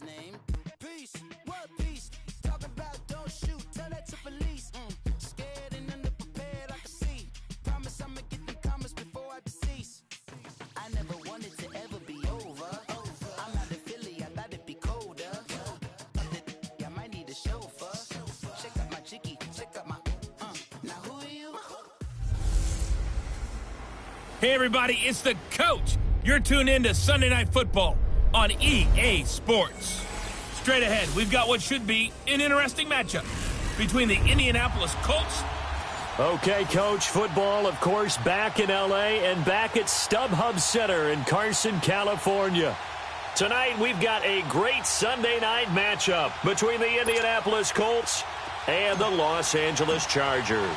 last name. Peace, what peace? Talk about don't shoot, tell that to police. Scared and underprepared, I can see. Promise I'ma get them comments before I decease. I never wanted to ever be over. I'm not a Philly, I thought it'd be colder. I might need a chauffeur. Check out my chicky, check out my. Now who are you? Hey everybody, it's the coach. You're tuned in to Sunday Night Football on EA Sports. Straight ahead, we've got what should be an interesting matchup between the Indianapolis Colts. Okay, Coach, football, of course, back in L.A. and back at StubHub Center in Carson, California. Tonight, we've got a great Sunday night matchup between the Indianapolis Colts and the Los Angeles Chargers.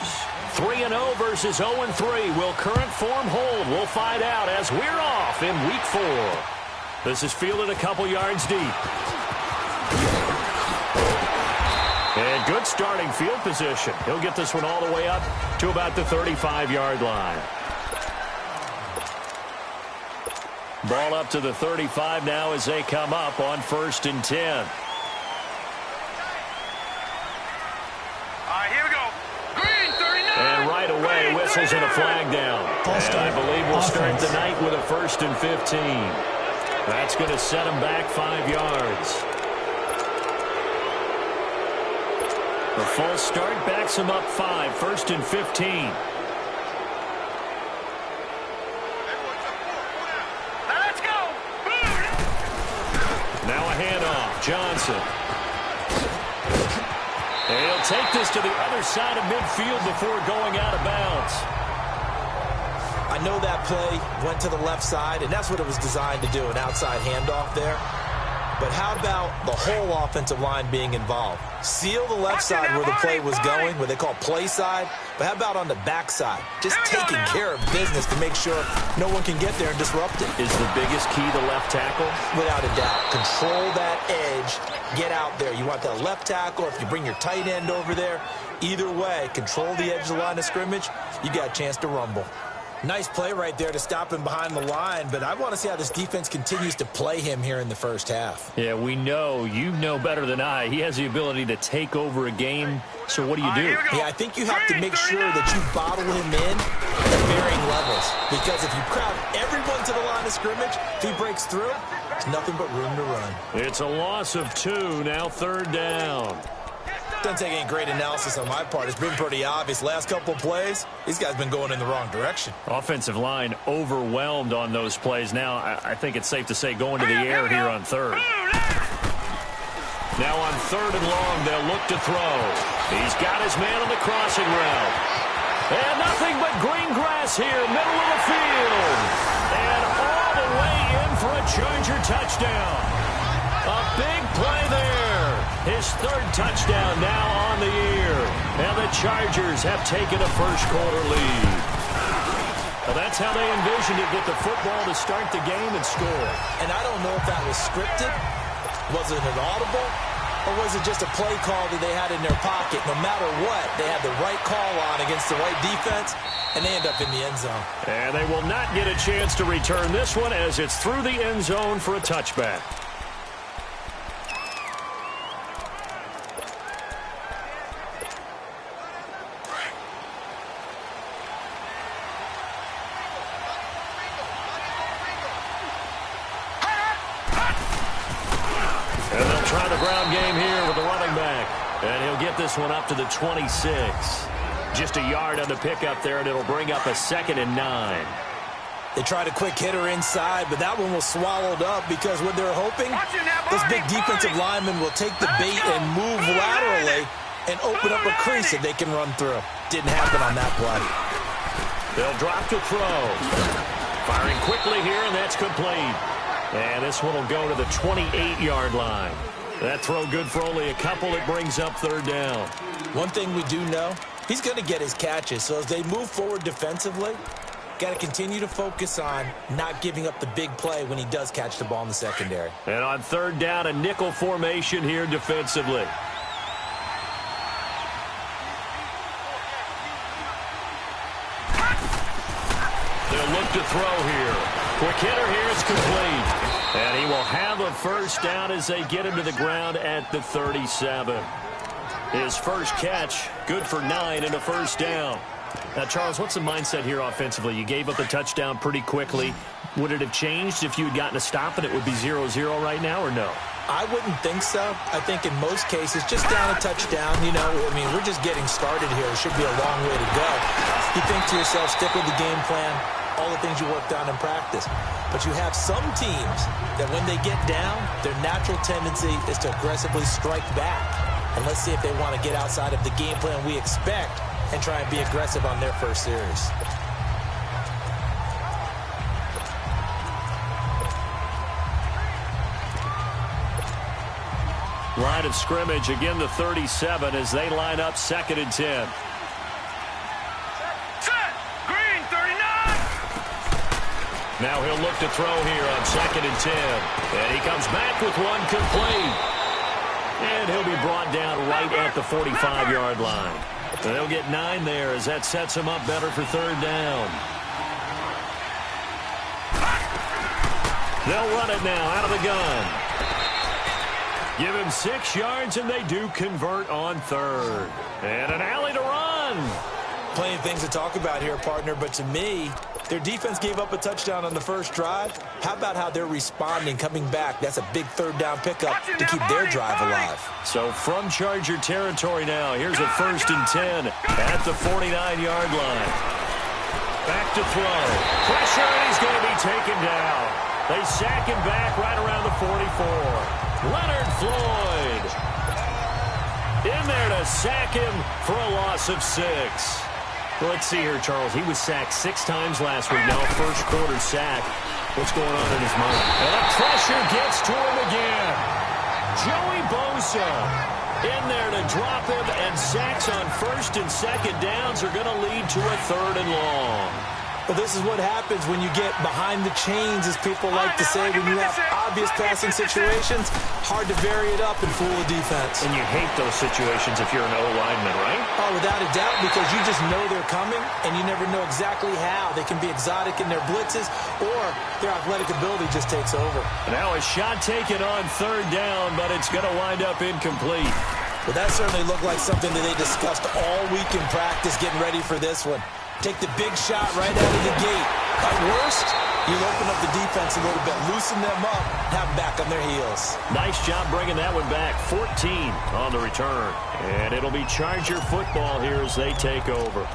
3-0 versus 0-3. Will current form hold? We'll find out as we're off in Week 4. This is fielded a couple yards deep. And good starting field position. He'll get this one all the way up to about the 35-yard line. Ball up to the 35 now as they come up on 1st and 10. All right, here we go. Green, 39. And right away, whistles and a flag down. And I believe we'll start the night with a 1st and 15. That's going to set him back 5 yards. The full start backs him up 5, 1st and 15. Let's go. Now a handoff. Johnson. And he'll take this to the other side of midfield before going out of bounds. I know that play went to the left side, and that's what it was designed to do, an outside handoff there. But how about the whole offensive line being involved? Seal the left side where the play was going, what they call play side. But how about on the back side? Just taking care of business to make sure no one can get there and disrupt it. Is the biggest key the left tackle? Without a doubt. Control that edge. Get out there. You want that left tackle. If you bring your tight end over there, either way, control the edge of the line of scrimmage, you got a chance to rumble. Nice play right there to stop him behind the line, but I want to see how this defense continues to play him here in the first half. Yeah, we know. You know better than I. He has the ability to take over a game, so what do you do? Yeah, I think you have to make sure that you bottle him in at varying levels, because if you crowd everyone to the line of scrimmage, if he breaks through, there's nothing but room to run. It's a loss of 2, now 3rd down. Doesn't take any great analysis on my part. It's been pretty obvious. Last couple of plays, these guys been going in the wrong direction. Offensive line overwhelmed on those plays. Now, I think it's safe to say going to the air here on 3rd. Now on 3rd and long, they'll look to throw. He's got his man on the crossing route. And nothing but green grass here, middle of the field. And all the way in for a Charger touchdown. A big play there. His 3rd touchdown now on the year. And the Chargers have taken a first-quarter lead. Well, that's how they envisioned it, get the football to start the game and score. And I don't know if that was scripted. Was it an audible? Or was it just a play call that they had in their pocket? No matter what, they had the right call on against the right defense, and they end up in the end zone. And they will not get a chance to return this one as it's through the end zone for a touchback. Try the ground game here with the running back. And he'll get this one up to the 26. Just a yard on the pickup there, and it'll bring up a 2nd and 9. They tried a quick hitter inside, but that one was swallowed up because what they're hoping, this big defensive lineman will take the bait and move laterally and open up a crease that they can run through. Didn't happen on that play. They'll drop to throw. Firing quickly here, and that's complete. And this one will go to the 28-yard line. That throw good for only a couple. It brings up 3rd down. One thing we do know, he's going to get his catches. So as they move forward defensively, got to continue to focus on not giving up the big play when he does catch the ball in the secondary. And on 3rd down, a nickel formation here defensively. They'll look to throw here. Quick hitter here is complete. And he will have a first down as they get him to the ground at the 37. His first catch, good for 9 and a first down. Now, Charles, what's the mindset here offensively? You gave up the touchdown pretty quickly. Would it have changed if you had gotten a stop and it would be 0-0 right now, or no? I wouldn't think so. I think in most cases, just down a touchdown, we're just getting started here. It should be a long way to go. You think to yourself, stick with the game plan, all the things you worked on in practice. But you have some teams that when they get down, their natural tendency is to aggressively strike back. And let's see if they want to get outside of the game plan we expect and try and be aggressive on their first series. Line of scrimmage, again the 37 as they line up 2nd and 10. Set. Green, 39. Now he'll look to throw here on 2nd and 10. And he comes back with one complete. And he'll be brought down right at the 45-yard line. They'll get 9 there as that sets him up better for 3rd down. They'll run it now out of the gun. Give him 6 yards, and they do convert on 3rd. And an alley to run. Plenty of things to talk about here, partner, but to me, their defense gave up a touchdown on the first drive. How about how they're responding, coming back? That's a big 3rd down pickup to keep their drive alive. So from Charger territory now, here's a 1st and 10 at the 49-yard line. Back to throw. Pressure, and he's going to be taken down. They sack him back right around the 44. Leonard Floyd in there to sack him for a loss of 6. Well, let's see here, Charles. He was sacked 6 times last week. Now first quarter sack. What's going on in his mind? And the pressure gets to him again. Joey Bosa in there to drop him, and sacks on 1st and 2nd downs are going to lead to a 3rd and long. Well, this is what happens when you get behind the chains, as people like to say. When you have obvious passing situations, hard to vary it up and fool the defense. And you hate those situations if you're an O-lineman, right? Oh, without a doubt, because you just know they're coming, and you never know exactly how. They can be exotic in their blitzes, or their athletic ability just takes over. Now a shot taken on 3rd down, but it's going to wind up incomplete. Well, that certainly looked like something that they discussed all week in practice, getting ready for this one. Take the big shot right out of the gate. At worst, you'll open up the defense a little bit, loosen them up, have them back on their heels. Nice job bringing that one back. 14 on the return. And it'll be Charger football here as they take over.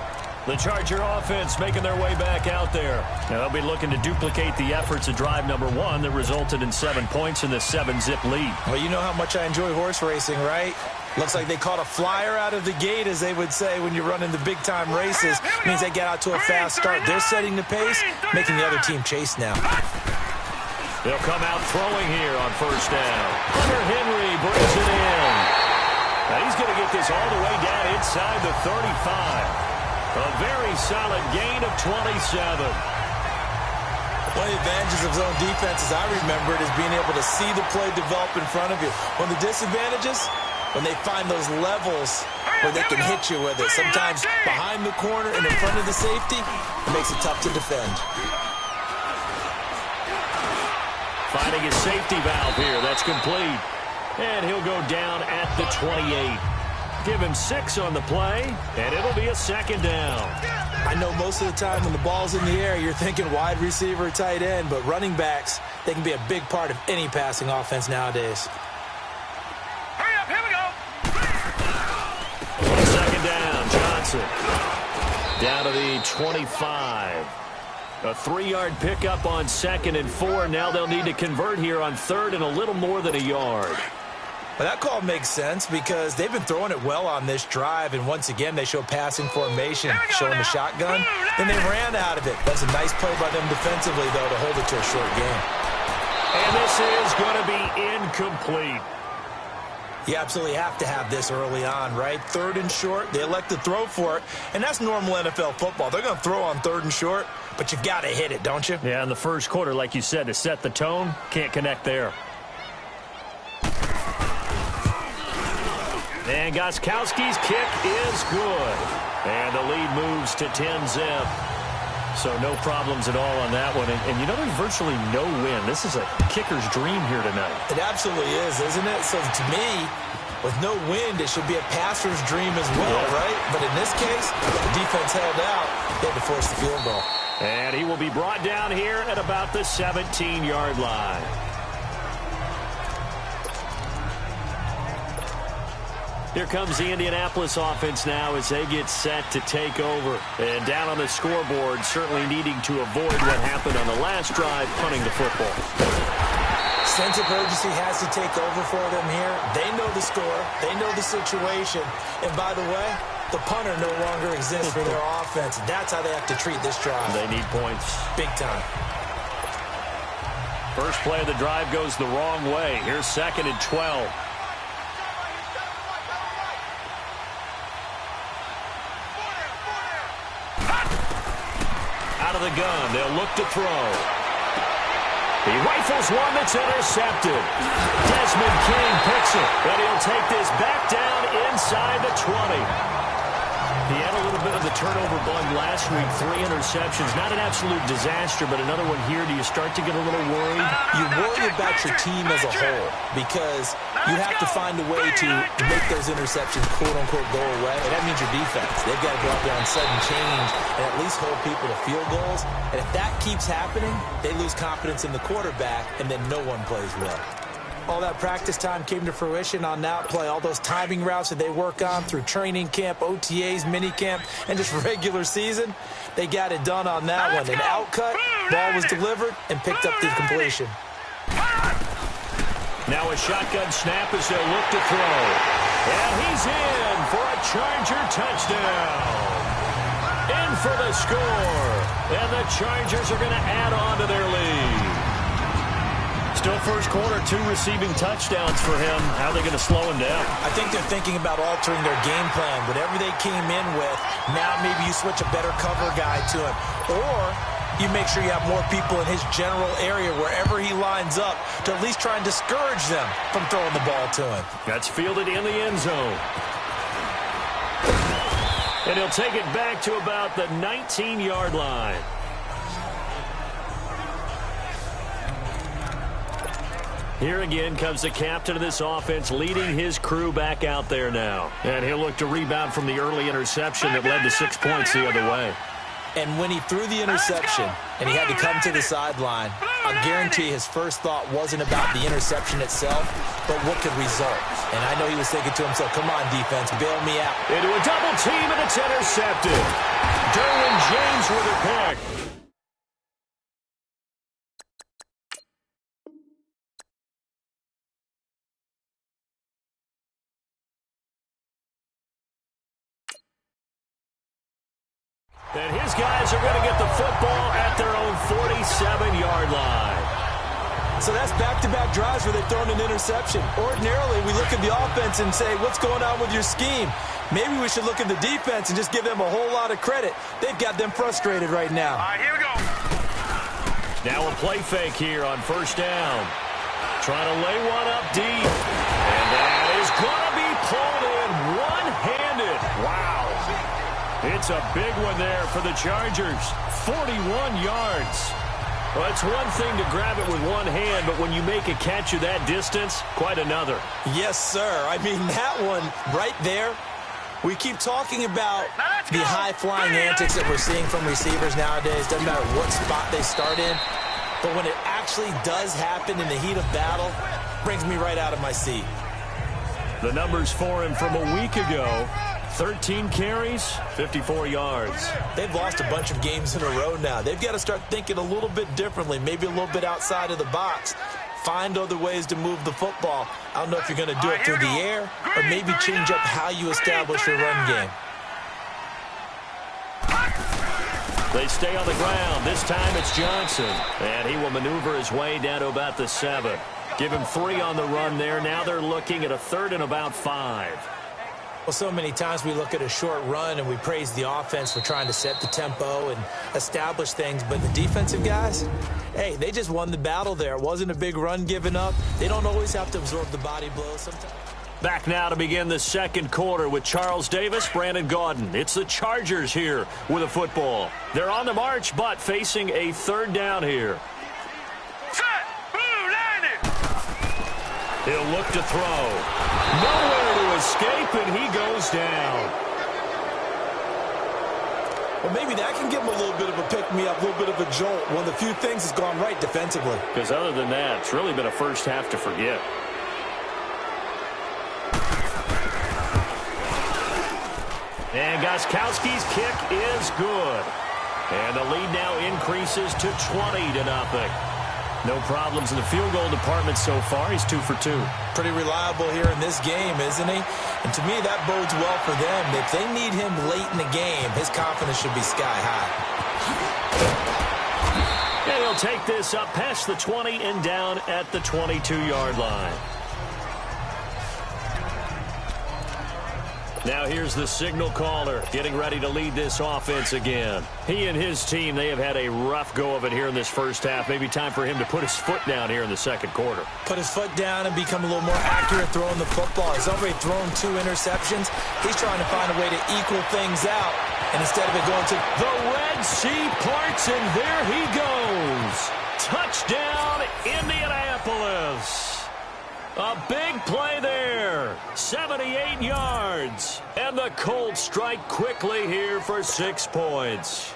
The Charger offense making their way back out there. Now they'll be looking to duplicate the efforts of drive number 1 that resulted in 7 points in the 7-zip lead. Well, you know how much I enjoy horse racing, right? Looks like they caught a flyer out of the gate, as they would say when you're running the big-time races. Means they get out to a fast start. They're setting the pace, making the other team chase now. They'll come out throwing here on 1st down. Hunter Henry brings it in. Now he's going to get this all the way down inside the 35. A very solid gain of 27. One of the advantages of zone defense, as I remember it, is being able to see the play develop in front of you. One of the disadvantages, when they find those levels where they can hit you with it. Sometimes behind the corner and in front of the safety, it makes it tough to defend. Finding his safety valve here. That's complete. And he'll go down at the 28. Give him 6 on the play, and it'll be a 2nd down. I know most of the time when the ball's in the air, you're thinking wide receiver, tight end, but running backs, they can be a big part of any passing offense nowadays. Hurry up, here we go. 2nd down, Johnson. Down to the 25. A 3-yard pickup on 2nd and 4. Now they'll need to convert here on 3rd and a little more than a yard. Well, that call makes sense because they've been throwing it well on this drive, and once again, they show passing formation, showing the shotgun. Then they ran out of it. That's a nice play by them defensively, though, to hold it to a short game. And this is going to be incomplete. You absolutely have to have this early on, right? 3rd and short, they elect to throw for it, and that's normal NFL football. They're going to throw on 3rd and short, but you've got to hit it, don't you? Yeah, in the first quarter, like you said, to set the tone, can't connect there. And Gostkowski's kick is good. And the lead moves to 10-zip. So no problems at all on that one. And you know, there's virtually no wind. This is a kicker's dream here tonight. It absolutely is, isn't it? So to me, with no wind, it should be a passer's dream as well, right? But in this case, the defense held out. They had to force the field goal. And he will be brought down here at about the 17-yard line. Here comes the Indianapolis offense now as they get set to take over. And down on the scoreboard, certainly needing to avoid what happened on the last drive, punting the football. Sense of urgency has to take over for them here. They know the score. They know the situation. And by the way, the punter no longer exists for their offense. That's how they have to treat this drive. They need points. Big time. First play of the drive goes the wrong way. Here's 2nd and 12. Out of the gun, they'll look to throw. He rifles one that's intercepted. Desmond King picks it, and he'll take this back down inside the 20. He had a little bit of the turnover bug last week, 3 interceptions. Not an absolute disaster, but another one here. Do you start to get a little worried? You worry about your team as a whole because you have to find a way to make those interceptions, quote-unquote, go away. And that means your defense. They've got to go out there on sudden change and at least hold people to field goals. And if that keeps happening, they lose confidence in the quarterback, and then no one plays well. All that practice time came to fruition on that play. All those timing routes that they work on through training camp, OTAs, minicamp, and just regular season, they got it done on that one. An outcut, ball was delivered, and picked up the completion. Now a shotgun snap as they'll look to throw. And he's in for a Charger touchdown. In for the score. And the Chargers are going to add on to their lead. Still first quarter, 2 receiving touchdowns for him. How are they going to slow him down? I think they're thinking about altering their game plan. Whatever they came in with, now maybe you switch a better cover guy to him. Or you make sure you have more people in his general area wherever he lines up to at least try and discourage them from throwing the ball to him. That's fielded in the end zone. And he'll take it back to about the 19-yard line. Here again comes the captain of this offense, leading his crew back out there now. And he'll look to rebound from the early interception that led to 6 points the other way. And when he threw the interception and he had to come to the sideline, I guarantee his first thought wasn't about the interception itself, but what could result. And I know he was thinking to himself, come on, defense, bail me out. Into a double team, and it's intercepted. Derwin James with a pick. And his guys are going to get the football at their own 47-yard line. So that's back-to-back drives where they've thrown an interception. Ordinarily, we look at the offense and say, what's going on with your scheme? Maybe we should look at the defense and just give them a whole lot of credit. They've got them frustrated right now. All right, here we go. Now a play fake here on first down. Trying to lay one up deep. And that is going to be pulled in one-handed. Wow. It's a big one there for the Chargers. 41 yards. Well, it's one thing to grab it with one hand, but when you make a catch of that distance, quite another. Yes, sir. I mean, that one right there, we keep talking about the high-flying antics that we're seeing from receivers nowadays. Doesn't matter what spot they start in. But when it actually does happen in the heat of battle, it brings me right out of my seat. The numbers for him from a week ago. 13 carries, 54 yards. They've lost a bunch of games in a row now. They've got to start thinking a little bit differently, maybe a little bit outside of the box. Find other ways to move the football. I don't know if you're going to do it through the air or maybe change up how you establish your run game. They stay on the ground. This time it's Johnson. And he will maneuver his way down to about the 7. Give him 3 on the run there. Now they're looking at a 3rd and about 5. Well, so many times we look at a short run and we praise the offense for trying to set the tempo and establish things. But the defensive guys, hey, they just won the battle there. It wasn't a big run given up. They don't always have to absorb the body blows sometimes. Back now to begin the second quarter with Charles Davis, Brandon Gaudin. It's the Chargers here with a football. They're on the march, but facing a third down here. Set. Blue, landed. He'll look to throw. Nowhere to escape, and he goes down. Well, maybe that can give him a little bit of a pick-me-up, a little bit of a jolt. One of the few things that's gone right defensively. Because other than that, it's really been a first half to forget. And Gostkowski's kick is good. And the lead now increases to 20-0. No problems in the field goal department so far. He's 2 for 2. Pretty reliable here in this game, isn't he? And to me, that bodes well for them. If they need him late in the game, his confidence should be sky high. And he'll take this up past the 20 and down at the 22-yard line. Now here's the signal caller getting ready to lead this offense again. He and his team, they have had a rough go of it here in this first half. Maybe time for him to put his foot down here in the second quarter. Put his foot down and become a little more accurate throwing the football. He's already thrown 2 interceptions. He's trying to find a way to equal things out. And instead of it going to the Red Sea parts, and there he goes. Touchdown, Indianapolis. A big play there, 78 yards. And the Colts strike quickly here for 6 points.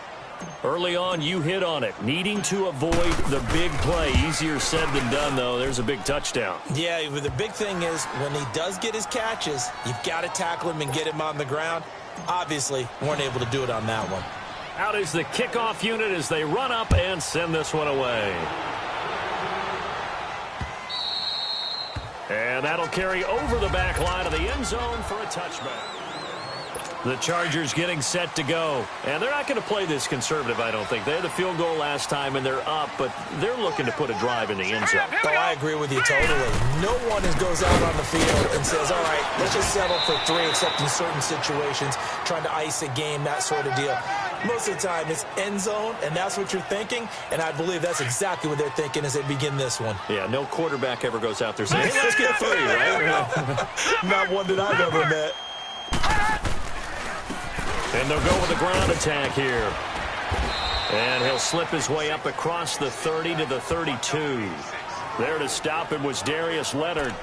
Early on, you hit on it, needing to avoid the big play. Easier said than done, though. There's a big touchdown. Yeah, the big thing is when he does get his catches, you've got to tackle him and get him on the ground. Obviously, weren't able to do it on that one. Out is the kickoff unit as they run up and send this one away. And that'll carry over the back line of the end zone for a touchback. The Chargers getting set to go. And they're not going to play this conservative, I don't think. They had the field goal last time, and they're up, but they're looking to put a drive in the end zone. Oh, I agree with you totally. No one goes out on the field and says, all right, let's just settle for 3, except in certain situations, trying to ice a game, that sort of deal. Most of the time, it's end zone, and that's what you're thinking, and I believe that's exactly what they're thinking as they begin this one. Yeah, no quarterback ever goes out there saying, hey, let's get 3, right? Not one that I've ever met. And they'll go with a ground attack here. And he'll slip his way up across the 30 to the 32. There to stop him was Darius Leonard.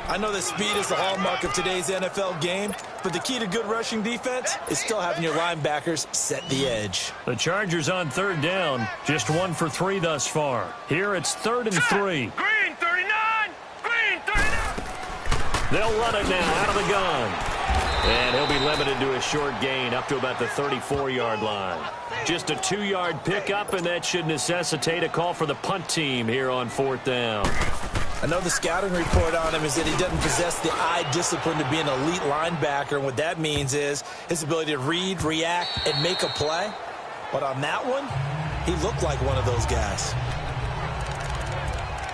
I know that speed is the hallmark of today's NFL game, but the key to good rushing defense is still having your linebackers set the edge. The Chargers on third down, just 1 for 3 thus far. Here it's 3rd and 3. Green 39! Green 39! They'll run it now out of the gun. And he'll be limited to a short gain up to about the 34-yard line. Just a 2-yard pickup, and that should necessitate a call for the punt team here on 4th down. I know the scouting report on him is that he doesn't possess the eye discipline to be an elite linebacker. And what that means is his ability to read, react, and make a play. But on that one, he looked like one of those guys.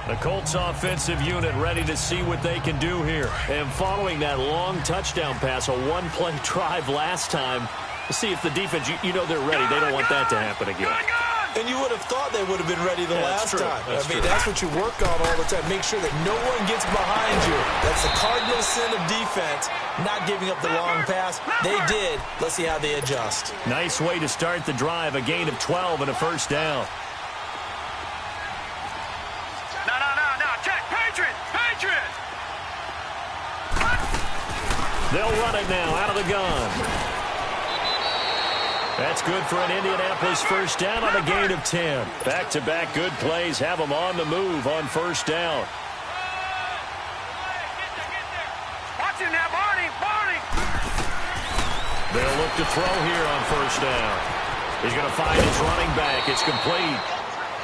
The Colts offensive unit ready to see what they can do here. And following that long touchdown pass, a 1-play drive last time, to see if the defense, you know they're ready. They don't want that to happen again. And you would have thought they would have been ready the last time. That's what you work on all the time. Make sure that no one gets behind you. That's the cardinal sin of defense, not giving up the long pass. They did. Let's see how they adjust. Nice way to start the drive, a gain of 12 and a first down. They'll run it now out of the gun. That's good for an Indianapolis first down on a gain of 10. Back-to-back good plays have them on the move on first down. Watch him now, Barney! They'll look to throw here on first down. He's going to find his running back. It's complete.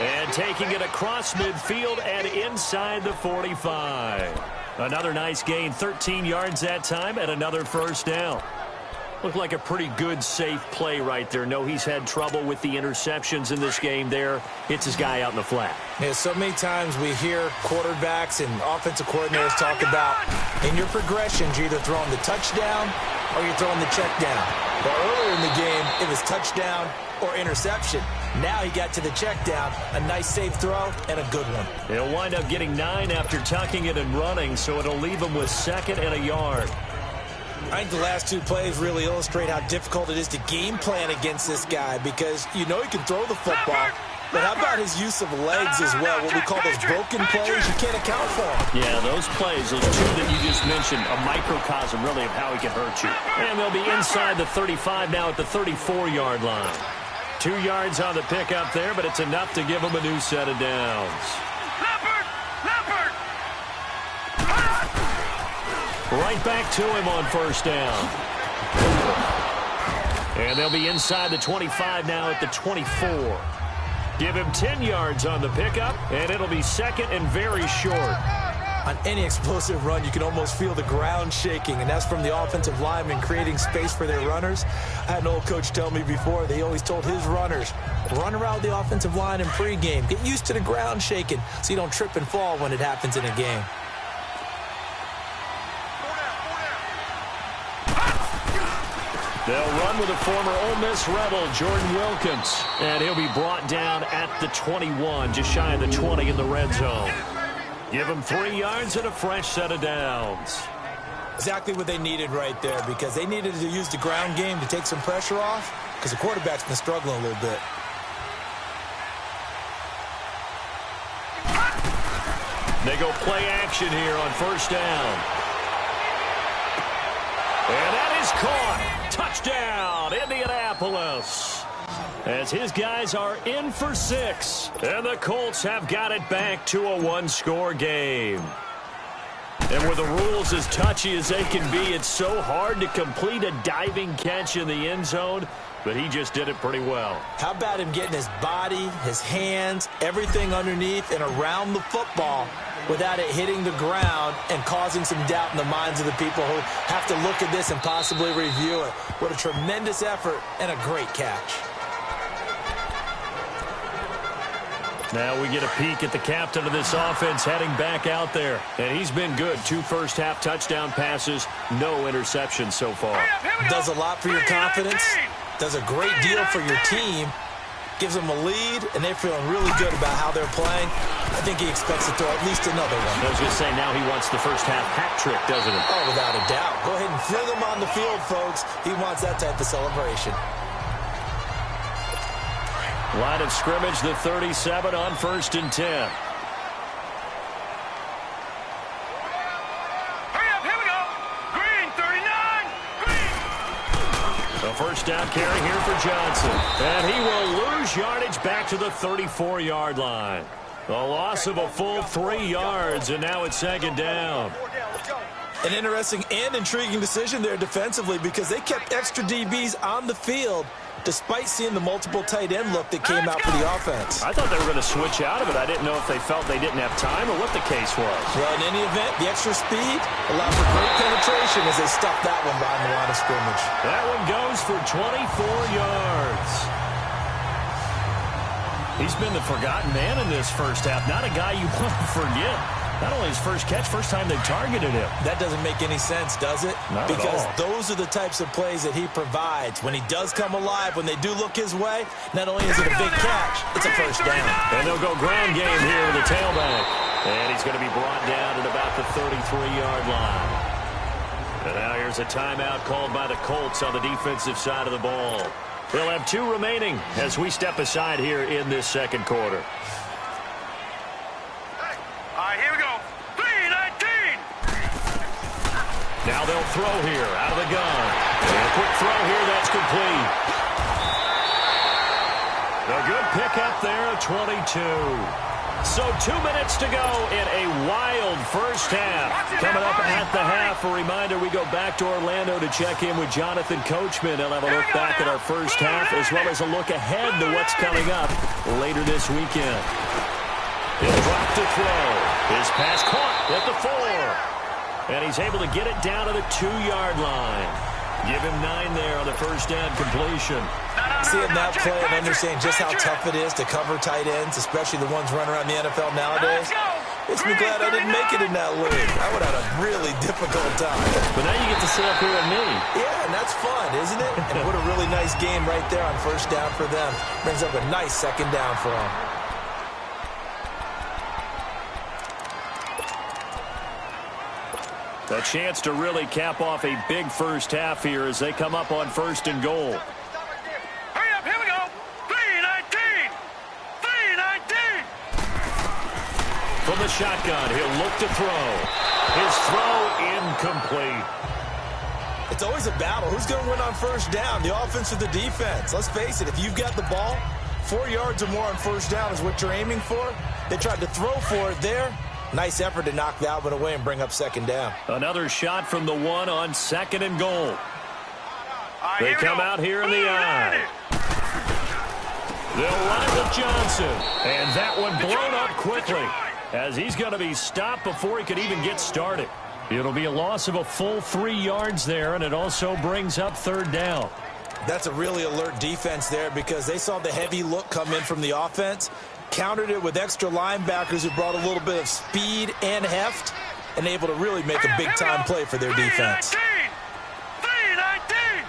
And taking it across midfield and inside the 45. Another nice gain, 13 yards that time, and another first down. Looked like a pretty good, safe play right there. No, he's had trouble with the interceptions in this game there. Hits his guy out in the flat. Yeah, so many times we hear quarterbacks and offensive coordinators talk about in your progressions, you're either throwing the touchdown or you're throwing the check down. But earlier in the game, it was touchdown or interception. Now he got to the check down. A nice safe throw and a good one. He'll wind up getting 9 after tucking it and running, so it'll leave him with 2nd and a yard. I think the last 2 plays really illustrate how difficult it is to game plan against this guy because you know he can throw the football, but how about his use of legs as well, what we call those broken plays? You can't account for them. Yeah, those plays, those 2 that you just mentioned, a microcosm really of how he can hurt you. And they'll be inside the 35 now at the 34-yard line. 2 yards on the pickup there, but it's enough to give him a new set of downs. Leopard! Right back to him on 1st down. And they'll be inside the 25 now at the 24. Give him 10 yards on the pickup, and it'll be 2nd and very short. On any explosive run, you can almost feel the ground shaking, and that's from the offensive linemen creating space for their runners. I had an old coach tell me before, they always told his runners, run around the offensive line in pregame. Get used to the ground shaking so you don't trip and fall when it happens in a game. They'll run with a former Ole Miss Rebel, Jordan Wilkins, and he'll be brought down at the 21, just shy of the 20 in the red zone. Give him 3 yards and a fresh set of downs. Exactly what they needed right there because they needed to use the ground game to take some pressure off because the quarterback's been struggling a little bit. They go play action here on 1st down. And that is caught. Touchdown, Indianapolis. As his guys are in for 6. And the Colts have got it back to a 1-score game. And with the rules as touchy as they can be, it's so hard to complete a diving catch in the end zone, but he just did it pretty well. How about him getting his body, his hands, everything underneath and around the football without it hitting the ground and causing some doubt in the minds of the people who have to look at this and possibly review it. What a tremendous effort and a great catch. Now we get a peek at the captain of this offense heading back out there. And he's been good. 2 first-half touchdown passes, no interceptions so far. Does a lot for your confidence. Does a great deal for your team. Gives them a lead, and they're feeling really good about how they're playing. I think he expects to throw at least another one. I was going to say, now he wants the first-half hat trick, doesn't he? Oh, without a doubt. Go ahead and fling him on the field, folks. He wants that type of celebration. Line of scrimmage, the 37 on 1st and 10. Hurry up, here we go. Green, 39. Green. A 1st down carry here for Johnson. And he will lose yardage back to the 34-yard line. A loss of a full 3 yards, and now it's 2nd down. An interesting and intriguing decision there defensively because they kept extra DBs on the field despite seeing the multiple tight end look that came out for the offense. I thought they were going to switch out of it. I didn't know if they felt they didn't have time or what the case was. Well, in any event, the extra speed allowed for great penetration as they stuffed that one behind the line of scrimmage. That one goes for 24 yards. He's been the forgotten man in this first half. Not a guy you want to forget. Not only his first catch, first time they targeted him. That doesn't make any sense, does it? Not because at all. Those are the types of plays that he provides. When he does come alive, when they do look his way, not only is it a big catch, it's a first down. And they'll go ground game here with the tailback. And he's going to be brought down at about the 33-yard line. And now here's a timeout called by the Colts on the defensive side of the ball. They'll have 2 remaining as we step aside here in this 2nd quarter. All right, here we go. 3-19. Now they'll throw here out of the gun. And a quick throw here, that's complete. A good pickup there at 22. So 2 minutes to go in a wild first half. Coming up at the half, a reminder, we go back to Orlando to check in with Jonathan Coachman. He'll have a look back at our first half as well as a look ahead to what's coming up later this weekend. He'll drop to throw. His pass caught at the 4. And he's able to get it down to the 2-yard line. Give him 9 there on the first down completion. Seeing that play and understanding just how tough it is to cover tight ends, especially the ones running around the NFL nowadays, makes me glad I didn't make it in that league. I would have had a really difficult time. But now you get to sit up here with me. Yeah, and that's fun, isn't it? And what a really nice game right there on first down for them. Brings up a nice second down for them. A chance to really cap off a big first half here as they come up on 1st and goal. Hurry up, here we go. 3-19. 3-19. From the shotgun, he'll look to throw. His throw incomplete. It's always a battle. Who's going to win on first down, the offense or the defense? Let's face it, if you've got the ball, 4 yards or more on first down is what you're aiming for. They tried to throw for it there. Nice effort to knock that one away and bring up second down. Another shot from the 1 on 2nd and goal. They come out here in the eye. They'll run it with Johnson. And that one blown up quickly as he's going to be stopped before he could even get started. It'll be a loss of a full 3 yards there, and it also brings up 3rd down. That's a really alert defense there because they saw the heavy look come in from the offense, countered it with extra linebackers who brought a little bit of speed and heft, and able to really make a big-time play for their defense. 3-19.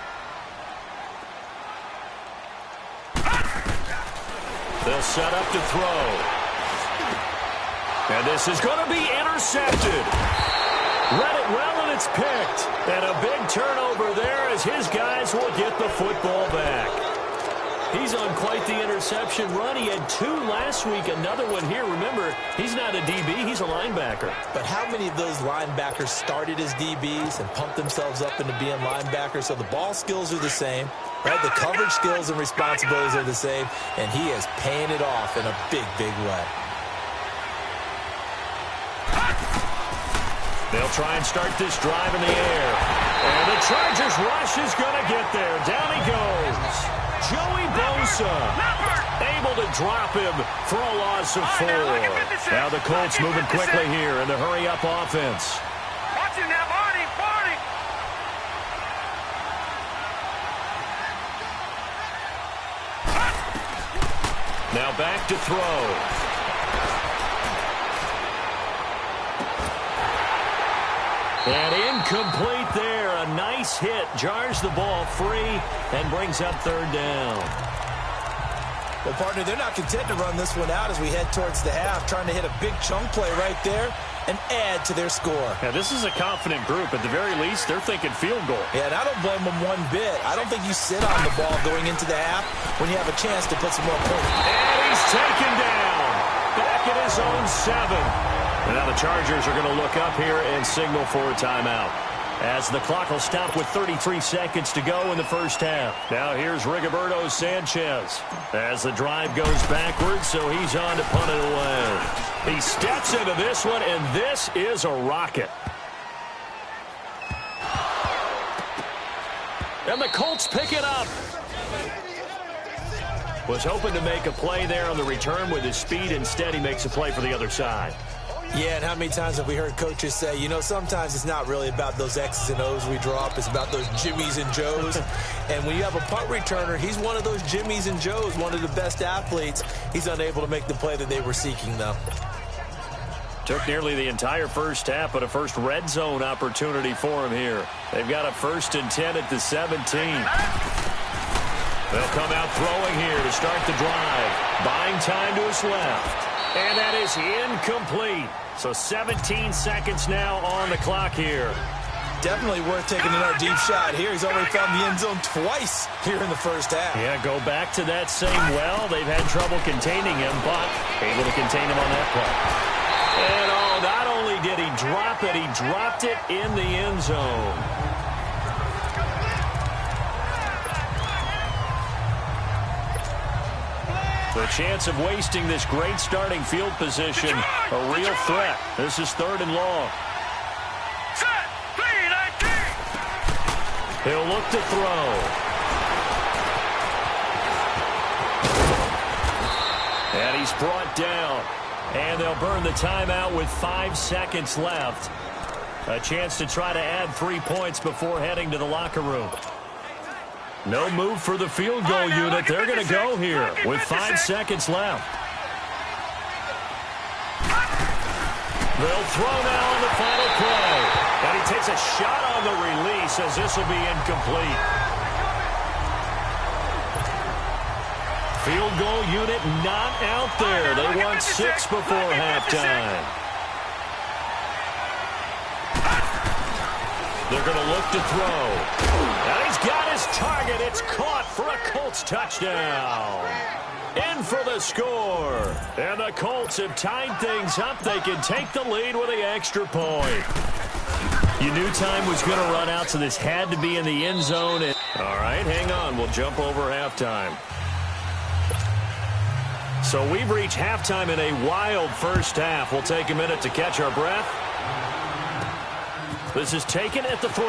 They'll set up to throw. And this is going to be intercepted. Read it well, and it's picked. And a big turnover there as his guys will get the football back. He's on quite the interception run. He had 2 last week, another one here. Remember, he's not a DB, he's a linebacker. But how many of those linebackers started as DBs and pumped themselves up into being linebackers? So the ball skills are the same, right? The coverage skills and responsibilities are the same, and he is paying it off in a big, big way. They'll try and start this drive in the air. And the Chargers rush is going to get there. Down he goes. Joey Bosa able to drop him for a loss of 4. Now the Colts moving quickly here in the hurry-up offense. Watch him now, Barney. Now back to throw. And incomplete there. A nice hit. Jars the ball free and brings up 3rd down. Well, partner, they're not content to run this one out as we head towards the half, trying to hit a big chunk play right there and add to their score. Yeah, this is a confident group. At the very least, they're thinking field goal. Yeah, and I don't blame them one bit. I don't think you sit on the ball going into the half when you have a chance to put some more points. And he's taken down. Back at his own 7. And now the Chargers are going to look up here and signal for a timeout, as the clock will stop with 33 seconds to go in the first half. Now here's Rigoberto Sanchez as the drive goes backwards, so he's on to punt it away. He steps into this one, and this is a rocket. And the Colts pick it up. Was hoping to make a play there on the return with his speed. Instead, he makes a play for the other side. Yeah, and how many times have we heard coaches say, you know, sometimes it's not really about those X's and O's we draw up. It's about those Jimmies and Joes. And when you have a punt returner, he's one of those Jimmies and Joes, one of the best athletes. He's unable to make the play that they were seeking, though. Took nearly the entire first half, but a first red zone opportunity for him here. They've got a 1st and 10 at the 17. They'll come out throwing here to start the drive. Buying time to his left. And that is incomplete. So 17 seconds now on the clock here. Definitely worth taking another deep shot here. He's already found the end zone twice here in the first half. Yeah, go back to that same well. They've had trouble containing him, but able to contain him on that play. And not only did he drop it, he dropped it in the end zone. The chance of wasting this great starting field position, a real threat. This is 3rd and long. Set. 3-19. He'll look to throw. And he's brought down. And they'll burn the timeout with 5 seconds left. A chance to try to add 3 points before heading to the locker room. No move for the field goal unit. They're going to go here with 5 seconds left. They'll throw now on the final play. And he takes a shot on the release as this will be incomplete. Field goal unit not out there. They want 6 before halftime. They're going to look to throw. And he's got his target. It's caught for a Colts touchdown. In for the score. And the Colts have tied things up. They can take the lead with the extra point. You knew time was going to run out, so this had to be in the end zone. All right, hang on. We'll jump over halftime. So we've reached halftime in a wild first half. We'll take a minute to catch our breath. This is taken at the 3.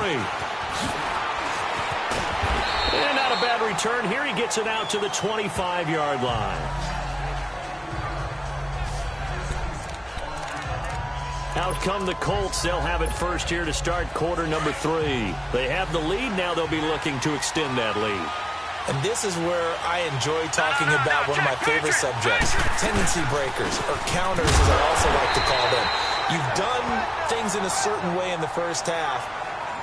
And not a bad return here. He gets it out to the 25-yard line. Out come the Colts. They'll have it first here to start quarter number 3. They have the lead. Now they'll be looking to extend that lead. And this is where I enjoy talking about one of my favorite subjects, tendency breakers, or counters as I also like to call them. You've done things in a certain way in the first half,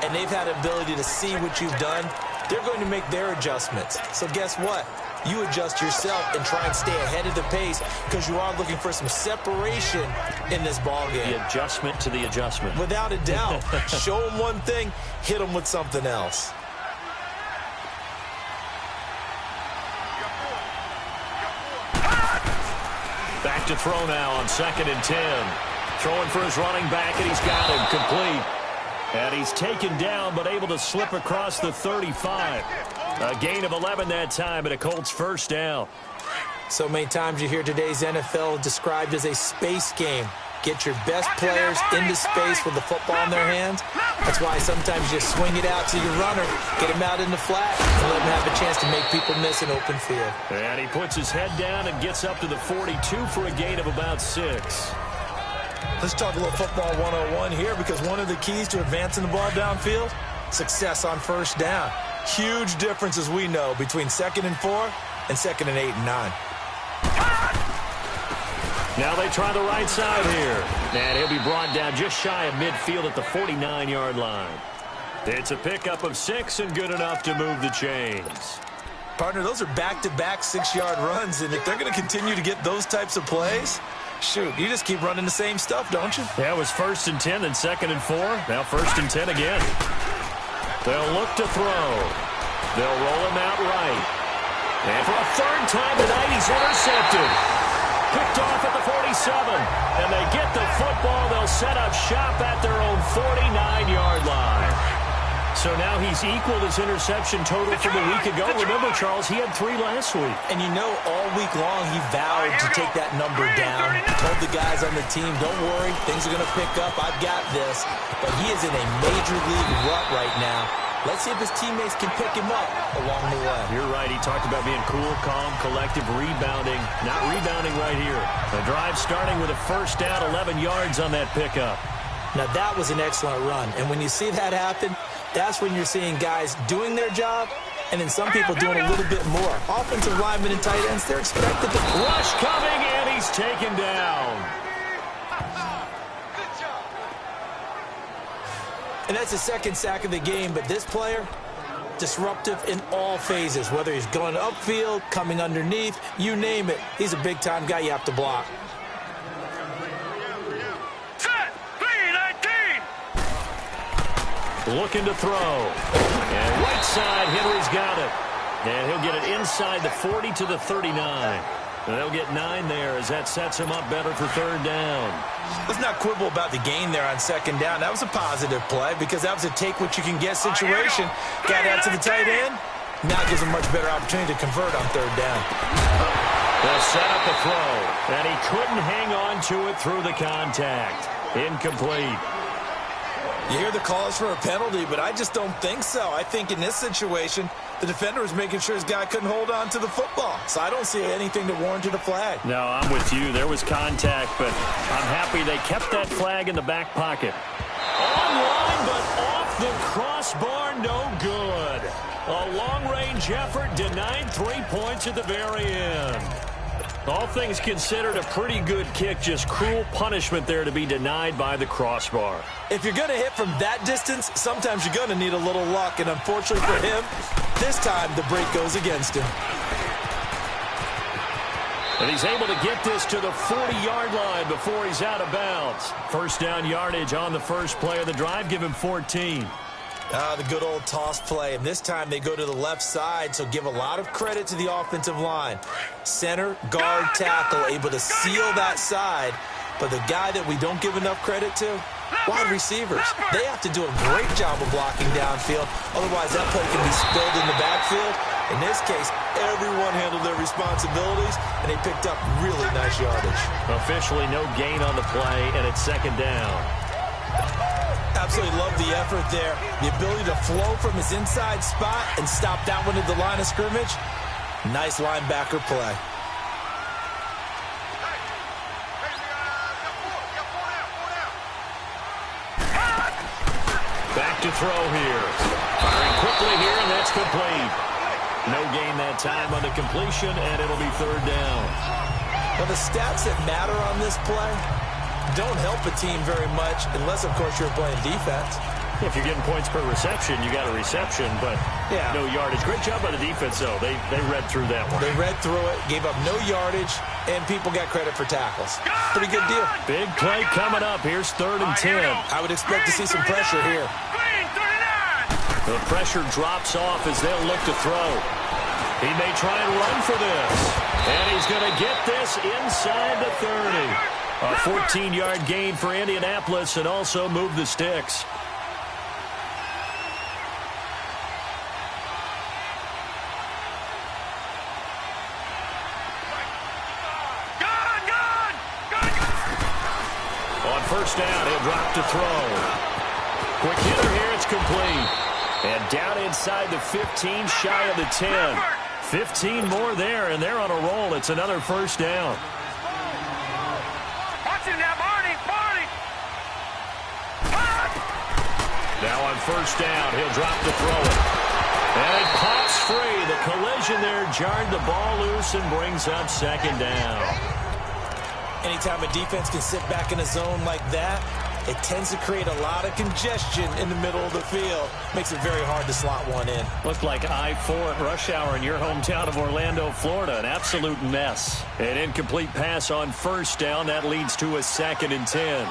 and they've had the ability to see what you've done. They're going to make their adjustments. So guess what? You adjust yourself and try and stay ahead of the pace because you are looking for some separation in this ballgame. The adjustment to the adjustment. Without a doubt. Show them one thing, hit them with something else. Back to throw now on 2nd and 10. Throwing for his running back, and he's got him complete. And he's taken down, but able to slip across the 35. A gain of 11 that time, and a Colts first down. So many times you hear today's NFL described as a space game. Get your best players into space with the football in their hands. That's why sometimes you swing it out to your runner, get him out in the flat, and let him have a chance to make people miss an open field. And he puts his head down and gets up to the 42 for a gain of about 6. Let's talk a little football 101 here, because one of the keys to advancing the ball downfield, success on first down. Huge difference, as we know, between 2nd and 4 and 2nd and 8 and 9. Now they try the right side here. And he'll be brought down just shy of midfield at the 49-yard line. It's a pickup of 6 and good enough to move the chains. Partner, those are back-to-back 6-yard runs, and if they're going to continue to get those types of plays, shoot, you just keep running the same stuff, don't you? Yeah, it was 1st and 10, then 2nd and 4. Now 1st and 10 again. They'll look to throw. They'll roll him out right. And for a 3rd time tonight, he's intercepted. Picked off at the 47. And they get the football. They'll set up shop at their own 49-yard line. So now he's equaled his interception total from a week ago. Remember, Charles, he had 3 last week. And you know, all week long he vowed to take that number down. Told the guys on the team, don't worry, things are going to pick up. I've got this. But he is in a major league rut right now. Let's see if his teammates can pick him up along the way. You're right. He talked about being cool, calm, collective, rebounding. Not rebounding right here. The drive starting with a first down, 11 yards on that pickup. Now, that was an excellent run. And when you see that happen, that's when you're seeing guys doing their job, and then some people doing a little bit more. Offensive linemen and tight ends, they're expected to rush coming, and he's taken down. And that's the 2nd sack of the game, but this player, disruptive in all phases, whether he's going upfield, coming underneath, you name it. He's a big-time guy you have to block. Looking to throw. And right side, Henry's got it. And he'll get it inside the 40 to the 39. And they'll get 9 there as that sets him up better for 3rd down. Let's not quibble about the gain there on 2nd down. That was a positive play because that was a take-what-you-can-get situation. Got out to the tight end. Now it gives him a much better opportunity to convert on 3rd down. They'll set up the throw. And he couldn't hang on to it through the contact. Incomplete. You hear the calls for a penalty, but I just don't think so. I think in this situation, the defender was making sure his guy couldn't hold on to the football. So I don't see anything that warranted a flag. No, I'm with you. There was contact, but I'm happy they kept that flag in the back pocket. Online, but off the crossbar, no good. A long-range effort denied 3 points at the very end. All things considered, a pretty good kick. Just cruel punishment there to be denied by the crossbar. If you're going to hit from that distance, sometimes you're going to need a little luck. And unfortunately for him, this time the break goes against him. And he's able to get this to the 40-yard line before he's out of bounds. First down yardage on the first play of the drive. Give him 14. The good old toss play, and this time they go to the left side, so give a lot of credit to the offensive line. Center, guard, tackle, able to seal that side, but the guy that we don't give enough credit to, wide receivers. They have to do a great job of blocking downfield, otherwise that play can be spilled in the backfield. In this case, everyone handled their responsibilities, and they picked up really nice yardage. Officially no gain on the play, and it's second down. Absolutely love the effort there. The ability to flow from his inside spot and stop that one at the line of scrimmage. Nice linebacker play. Back to throw here. Firing quickly here, and that's complete. No gain that time on the completion, and it'll be third down. Well, the stats that matter on this play don't help a team very much unless, of course, you're playing defense. If you're getting points per reception, you got a reception, but no yardage. Great job by the defense, though. They read through that one. They read through it, gave up no yardage, and people got credit for tackles. Pretty good deal. Big play coming up. Here's 3rd and 10. I would expect to see some pressure here. The pressure drops off as they'll look to throw. He may try and run for this. And he's going to get this inside the 30. A 14-yard gain for Indianapolis, and also move the sticks. On first down, he'll drop to throw. Quick hitter here, it's complete. And down inside the 15, shy of the 10. 15 more there, and they're on a roll. It's another first down. Now on first down, he'll drop to throw it. And it pops free. The collision there jarred the ball loose and brings up second down. Anytime a defense can sit back in a zone like that, it tends to create a lot of congestion in the middle of the field. Makes it very hard to slot one in. Looked like I-4 at rush hour in your hometown of Orlando, Florida. An absolute mess. An incomplete pass on first down. That leads to a 2nd and 10.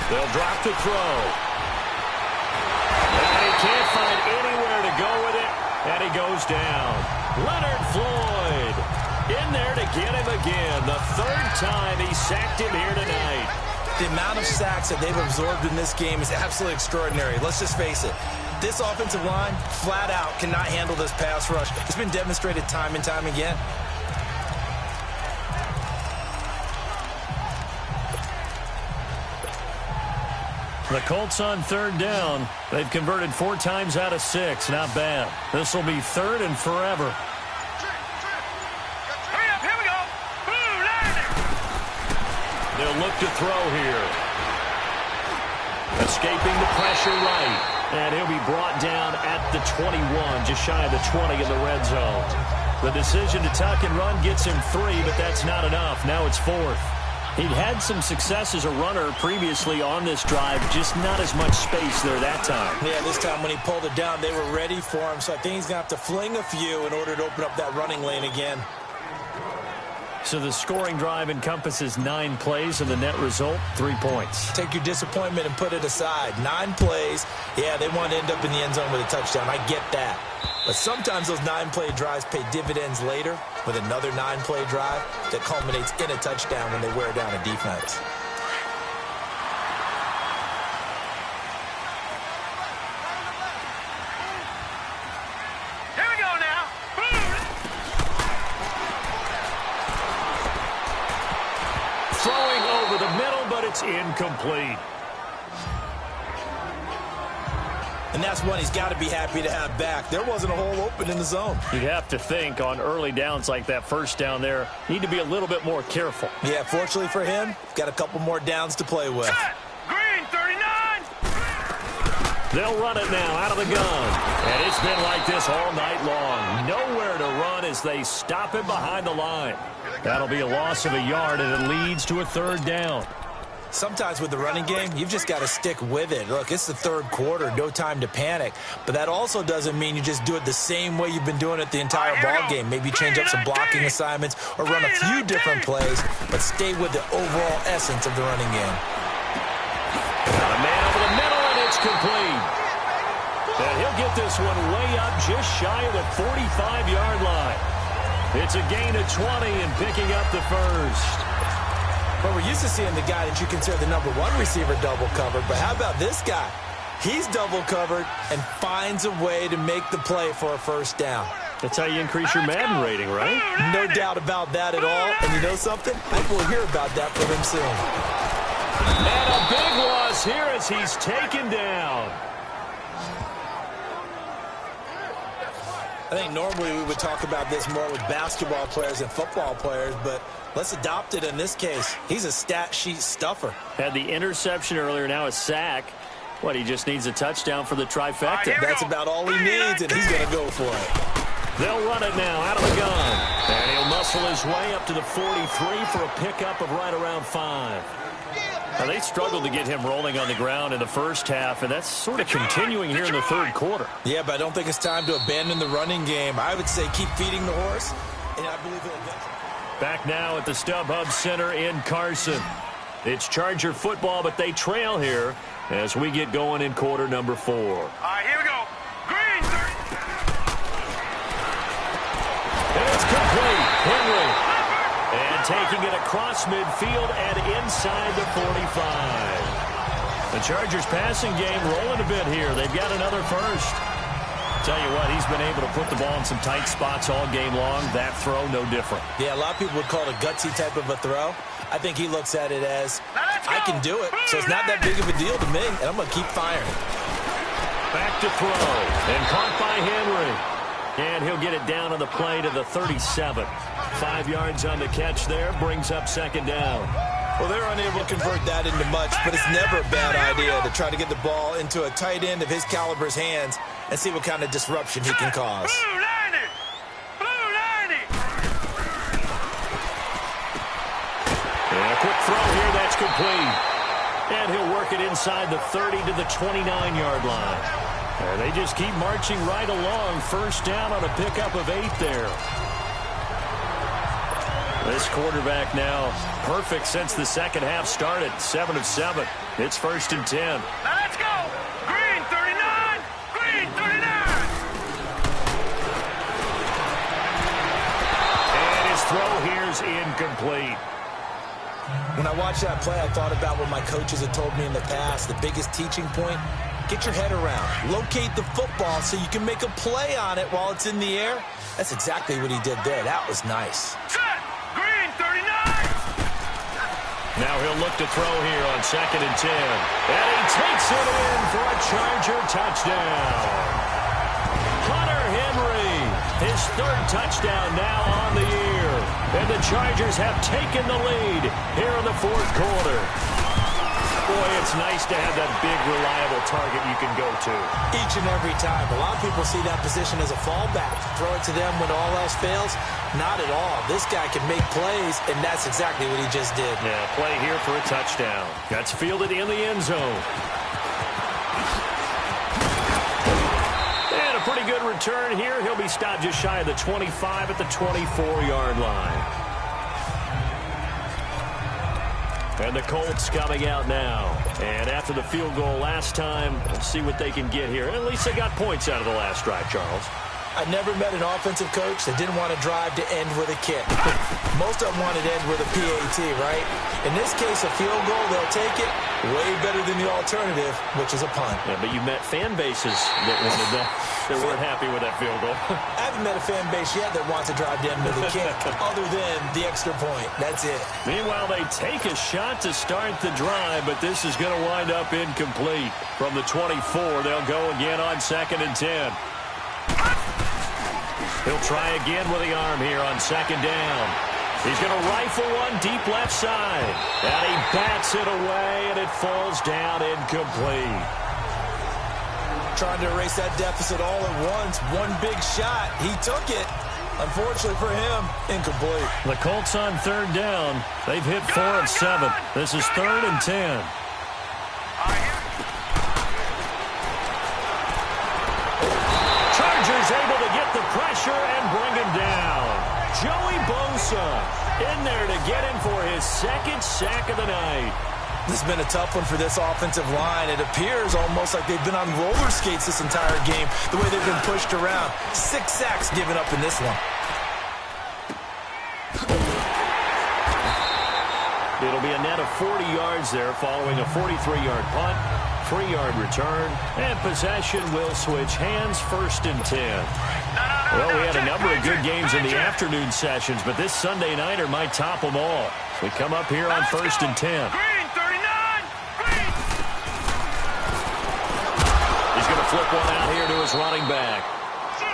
They'll drop to throw. And he can't find anywhere to go with it. And he goes down. Leonard Floyd in there to get him again. The 3rd time he sacked him here tonight. The amount of sacks that they've absorbed in this game is absolutely extraordinary. Let's just face it. This offensive line, flat out, cannot handle this pass rush. It's been demonstrated time and time again. The Colts on 3rd down. They've converted 4 times out of 6. Not bad. This will be 3rd and forever. Hurry up, here we go. Boom, landing. They'll look to throw here. Escaping the pressure right. And he'll be brought down at the 21, just shy of the 20 in the red zone. The decision to tuck and run gets him 3, but that's not enough. Now it's 4th. He'd had some success as a runner previously on this drive, just not as much space there that time. Yeah, this time when he pulled it down, they were ready for him, so I think he's going to have to fling a few in order to open up that running lane again. So the scoring drive encompasses 9 plays, and the net result, 3 points. Take your disappointment and put it aside. 9 plays, yeah, they want to end up in the end zone with a touchdown. I get that. But sometimes those 9-play drives pay dividends later with another 9-play drive that culminates in a touchdown when they wear down a defense. Here we go now. Boom. Throwing over the middle, but it's incomplete. And that's one he's got to be happy to have back. There wasn't a hole open in the zone. You'd have to think on early downs like that first down there, need to be a little bit more careful. Yeah, fortunately for him, got a couple more downs to play with. Set. Green, 39. They'll run it now out of the gun. And it's been like this all night long. No as they stop him behind the line. That'll be a loss of a yard, and it leads to a 3rd down. Sometimes with the running game, you've just got to stick with it. Look, it's the 3rd quarter, no time to panic. But that also doesn't mean you just do it the same way you've been doing it the entire ball game. Maybe change up some blocking assignments or run a few different plays, but stay with the overall essence of the running game. Got a man over the middle, and it's complete. And he'll get this one way up just shy of the 45-yard line. It's a gain of 20 and picking up the 1st. But we're used to seeing the guy that you consider the number 1 receiver double covered. But how about this guy? He's double covered and finds a way to make the play for a 1st down. That's how you increase your Madden rating, right? No doubt about that at all. And you know something? I think we'll hear about that from him soon. And a big loss here as he's taken down. I think normally we would talk about this more with basketball players and football players, but let's adopt it in this case. He's a stat sheet stuffer. Had the interception earlier, now a sack. What, he just needs a touchdown for the trifecta. That's about all he needs, and he's going to go for it. They'll run it now out of the gun. And he'll muscle his way up to the 43 for a pickup of right around 5. Now, they struggled to get him rolling on the ground in the 1st half, and that's sort of continuing here in the 3rd quarter. Yeah, but I don't think it's time to abandon the running game. I would say keep feeding the horse, and I believe he'll eventually. Back now at the StubHub Center in Carson. It's Charger football, but they trail here as we get going in quarter number 4. All right, here we go. Green. And it's complete. Henry. And taking it across midfield and inside the 45. The Chargers passing game rolling a bit here. They've got another 1st. Tell you what, he's been able to put the ball in some tight spots all game long. That throw, no different. Yeah, a lot of people would call it a gutsy type of a throw. I think he looks at it as, I can do it, so it's not that big of a deal to me, and I'm going to keep firing. Back to throw, and caught by Henry. And he'll get it down on the play to the 37. 5 yards on the catch there, brings up 2nd down. Well, they're unable to convert that into much, but it's never a bad idea to try to get the ball into a tight end of his caliber's hands and see what kind of disruption he can cause. And a quick throw here, that's complete. And he'll work it inside the 30 to the 29-yard line. And they just keep marching right along. 1st down on a pickup of 8 there. This quarterback now perfect since the 2nd half started. 7 of 7. It's 1st and 10. Let's go. Green 39. Green 39. And his throw here's incomplete. When I watched that play, I thought about what my coaches had told me in the past. The biggest teaching point, get your head around. Locate the football so you can make a play on it while it's in the air. That's exactly what he did there. That was nice. Set. Green 39. Now he'll look to throw here on 2nd and 10. And he takes it in for a Charger touchdown. Hunter Henry, his 3rd touchdown now on the year. And the Chargers have taken the lead here in the 4th quarter. Boy, it's nice to have that big, reliable target you can go to. Each and every time. A lot of people see that position as a fallback. Throw it to them when all else fails. Not at all. This guy can make plays, and that's exactly what he just did. Yeah, play here for a touchdown. That's fielded in the end zone. And a pretty good return here. He'll be stopped just shy of the 25 at the 24-yard line. And the Colts coming out now. And after the field goal last time, let's see what they can get here. At least they got points out of the last drive, Charles. I never met an offensive coach that didn't want to drive to end with a kick. Most of them wanted to end with a PAT, right? In this case, a field goal, they'll take it. Way better than the alternative, which is a punt. Yeah, but you met fan bases that wanted that. They weren't happy with that field goal. I haven't met a fan base yet that wants to drive to end with a kick, other than the extra point. That's it. Meanwhile, they take a shot to start the drive, but this is going to wind up incomplete. From the 24, they'll go again on 2nd and 10. He'll try again with the arm here on 2nd down. He's going to rifle one deep left side. And he bats it away, and it falls down incomplete. Trying to erase that deficit all at once. One big shot. He took it. Unfortunately for him, incomplete. The Colts on third down. They've hit 4 of 7. This is 3rd and 10. Chargers able to get the pressure and bring him down. Joey Bosa in there to get him for his 2nd sack of the night. This has been a tough one for this offensive line. It appears almost like they've been on roller skates this entire game, the way they've been pushed around. 6 sacks given up in this one. It'll be a net of 40 yards there following a 43-yard punt, 3-yard return, and possession will switch hands, 1st and 10. Well, we had a number of good games in the afternoon sessions, but this Sunday nighter might top them all. We come up here on 1st and 10. He's going to flip one out here to his running back.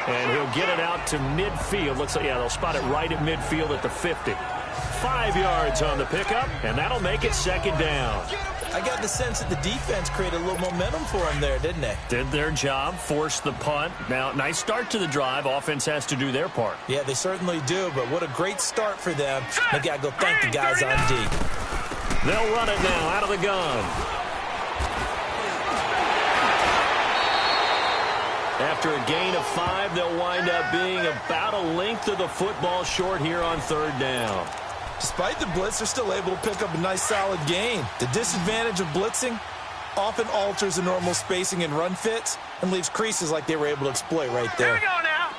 And he'll get it out to midfield. Looks like, yeah, they'll spot it right at midfield at the 50. 5 yards on the pickup, and that'll make it 2nd down. I got the sense that the defense created a little momentum for him there, didn't they? Did their job, forced the punt. Now, nice start to the drive. Offense has to do their part. Yeah, they certainly do, but what a great start for them. They got to go thank the guys on D. They'll run it now out of the gun. After a gain of 5, they'll wind up being about a length of the football short here on 3rd down. Despite the blitz, they're still able to pick up a nice solid gain. The disadvantage of blitzing often alters the normal spacing and run fits and leaves creases like they were able to exploit right there. Here we go now.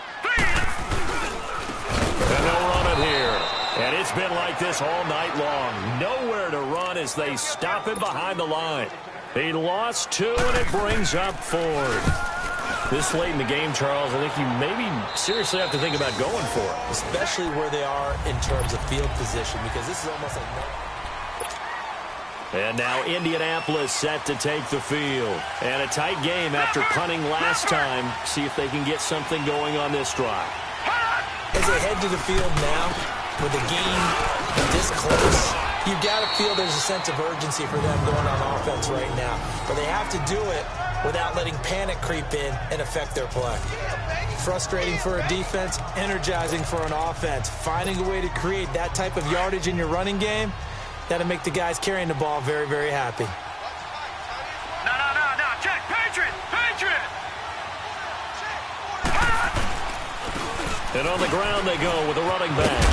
And they'll run it here. And it's been like this all night long. Nowhere to run as they stop him behind the line. He lost 2, and it brings up 4th. This late in the game, Charles, I think you maybe seriously have to think about going for it. Especially where they are in terms of field position, because this is almost like... And now Indianapolis set to take the field. And a tight game after punting last time. See if they can get something going on this drive. As they head to the field now, with the game this close, you got to feel there's a sense of urgency for them going on offense right now. But they have to do it without letting panic creep in and affect their play. Frustrating for a defense, energizing for an offense. Finding a way to create that type of yardage in your running game, that'll make the guys carrying the ball very, very happy. No. Check. Patriot. And on the ground they go with a running back.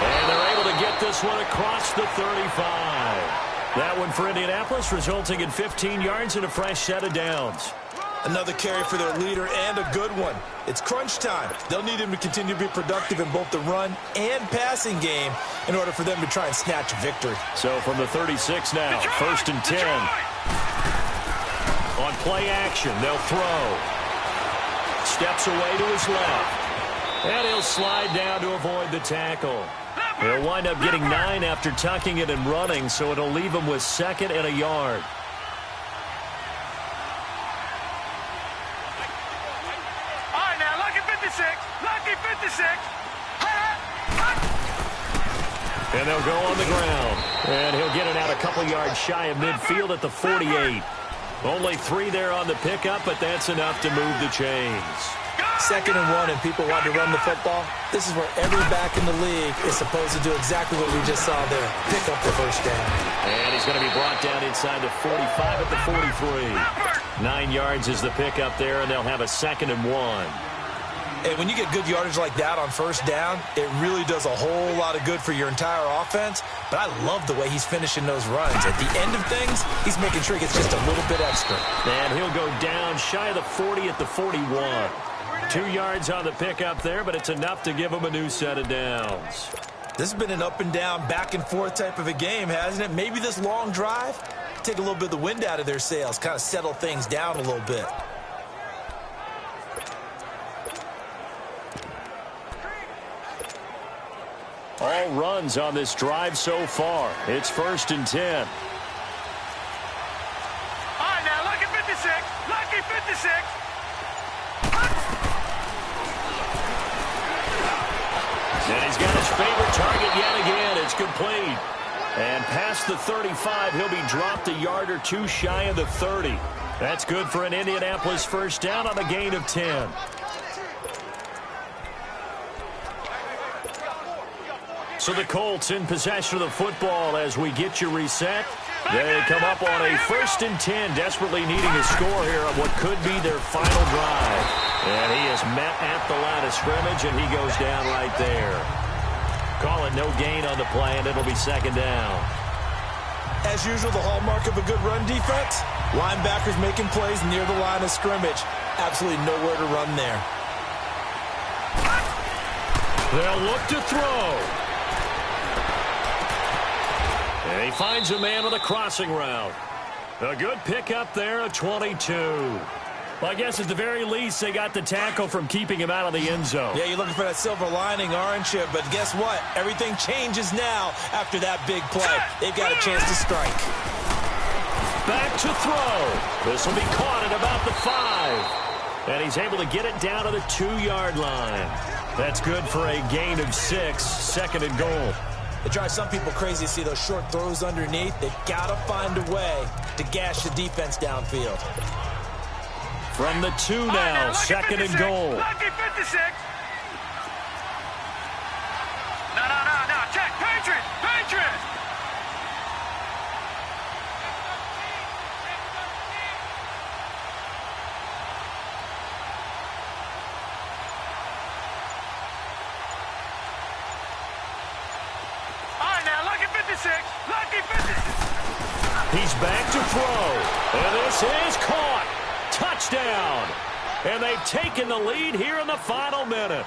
And they're able to get this one across the 35. That one for Indianapolis, resulting in 15 yards and a fresh set of downs. Another carry for their leader, and a good one. It's crunch time. They'll need him to continue to be productive in both the run and passing game in order for them to try and snatch a victory. So from the 36 now, 1st and 10. On play action, they'll throw. Steps away to his left. And he'll slide down to avoid the tackle. He'll wind up getting 9 after tucking it and running, so it'll leave him with 2nd and a yard. All right, now, lucky 56. And they'll go on the ground. And he'll get it out a couple yards shy of midfield at the 48. Only 3 there on the pickup, but that's enough to move the chains. 2nd and 1, and people want to run the football. This is where every back in the league is supposed to do exactly what we just saw there. Pick up the 1st down. And he's going to be brought down inside the 45 at the 43. 9 yards is the pickup there, and they'll have a 2nd and 1. And when you get good yardage like that on 1st down, it really does a whole lot of good for your entire offense. But I love the way he's finishing those runs. At the end of things, he's making sure he gets just a little bit extra. And he'll go down shy of the 40 at the 41. 2 yards on the pickup there, but it's enough to give him a new set of downs. This has been an up and down, back and forth type of a game, hasn't it? Maybe this long drive, take a little bit of the wind out of their sails, kind of settle things down a little bit. All runs on this drive so far. It's 1st and 10. All right, now, lucky 56. And he's got his favorite target yet again. It's complete. And past the 35, he'll be dropped a yard or 2 shy of the 30. That's good for an Indianapolis 1st down on a gain of 10. So the Colts in possession of the football as we get you reset. They come up on a 1st and 10, desperately needing a score here on what could be their final drive. And he is met at the line of scrimmage, and he goes down right there. Call it no gain on the play, and it'll be 2nd down. As usual, the hallmark of a good run defense, linebackers making plays near the line of scrimmage. Absolutely nowhere to run there. They'll look to throw. And he finds a man with a crossing route. A good pickup there, a 22. Well, I guess at the very least, they got the tackle from keeping him out of the end zone. Yeah, you're looking for that silver lining, aren't you? But guess what? Everything changes now after that big play. They've got a chance to strike. Back to throw. This will be caught at about the 5. And he's able to get it down to the 2-yard line. That's good for a gain of 6, 2nd and goal. It drives some people crazy to see those short throws underneath. They've got to find a way to gash the defense downfield. From the 2 now, 2nd and goal. Lucky 56. No. Check. Patriots. Lucky 56. He's back to throw. And this is caught. Touchdown. And they've taken the lead here in the final minute.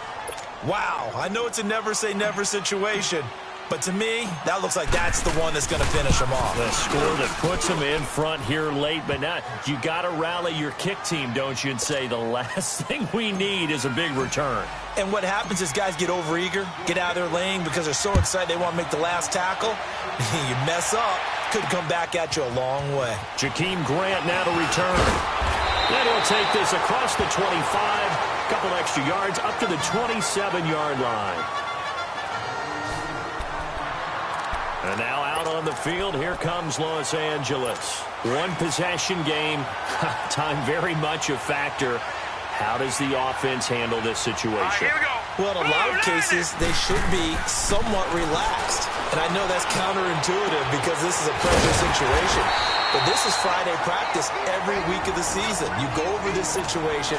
Wow, I know it's a never-say-never situation, but to me, that looks like that's the one that's going to finish them off. The score that puts them in front here late, but now you got to rally your kick team, don't you, and say the last thing we need is a big return. And what happens is guys get overeager, get out of their lane because they're so excited they want to make the last tackle. You mess up, could come back at you a long way. Jakeem Grant now to return. And he'll take this across the 25, a couple extra yards up to the 27-yard line. And now out on the field, here comes Los Angeles. One possession game, time very much a factor. How does the offense handle this situation? Here we go. Well, in a lot of cases, they should be somewhat relaxed. And I know that's counterintuitive because this is a pressure situation. But this is Friday practice every week of the season. You go over this situation,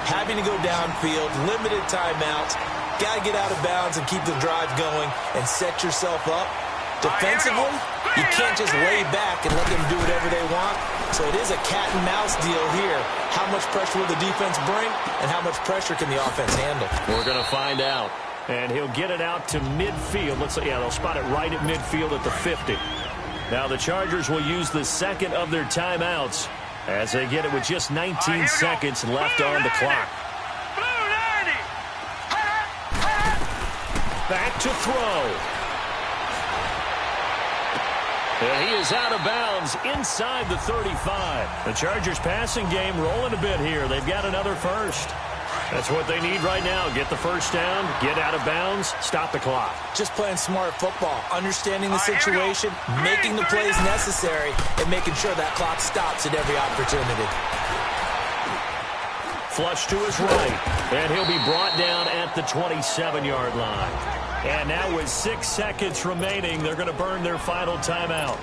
having to go downfield, limited timeouts, got to get out of bounds and keep the drive going and set yourself up. Defensively, you can't just lay back and let them do whatever they want. So it is a cat-and-mouse deal here. How much pressure will the defense bring, and how much pressure can the offense handle? We're going to find out. And he'll get it out to midfield. They'll spot it right at midfield at the 50. Now the Chargers will use the second of their timeouts as they get it with just 19 seconds left on the clock. Back to throw. And he is out of bounds inside the 35. The Chargers passing game rolling a bit here. They've got another first. That's what they need right now. Get the first down, get out of bounds, stop the clock. Just playing smart football, understanding the situation, making the plays necessary, and making sure that clock stops at every opportunity. Flush to his right, and he'll be brought down at the 27-yard line. And now with 6 seconds remaining, they're going to burn their final timeout.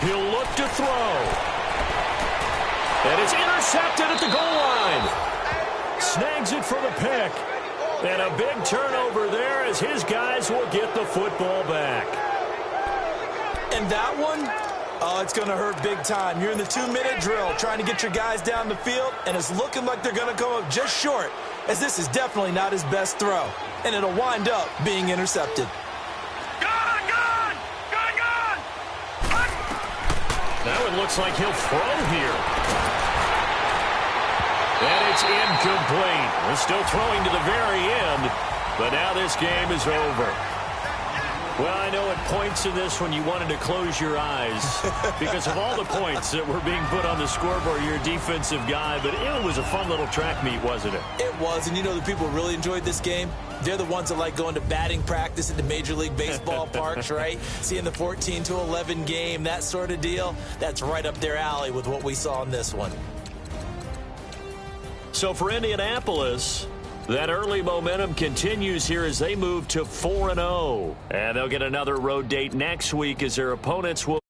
He'll look to throw. And it's intercepted at the goal line. Snags it for the pick. And a big turnover there as his guys will get the football back. And that one, oh, it's going to hurt big time. You're in the 2-minute drill trying to get your guys down the field, and it's looking like they're going to come up just short, as this is definitely not his best throw. And it'll wind up being intercepted. Now it looks like he'll throw here. And it's incomplete. We're still throwing to the very end, but now this game is over. Well, I know at points in this when you wanted to close your eyes because of all the points that were being put on the scoreboard. You're a defensive guy, but it was a fun little track meet, wasn't it? It was, and you know the people who really enjoyed this game? They're the ones that like going to batting practice at the Major League Baseball parks, right? Seeing the 14-11 game, that sort of deal. That's right up their alley with what we saw in this one. So for Indianapolis, that early momentum continues here as they move to 4-0. And they'll get another road date next week as their opponents will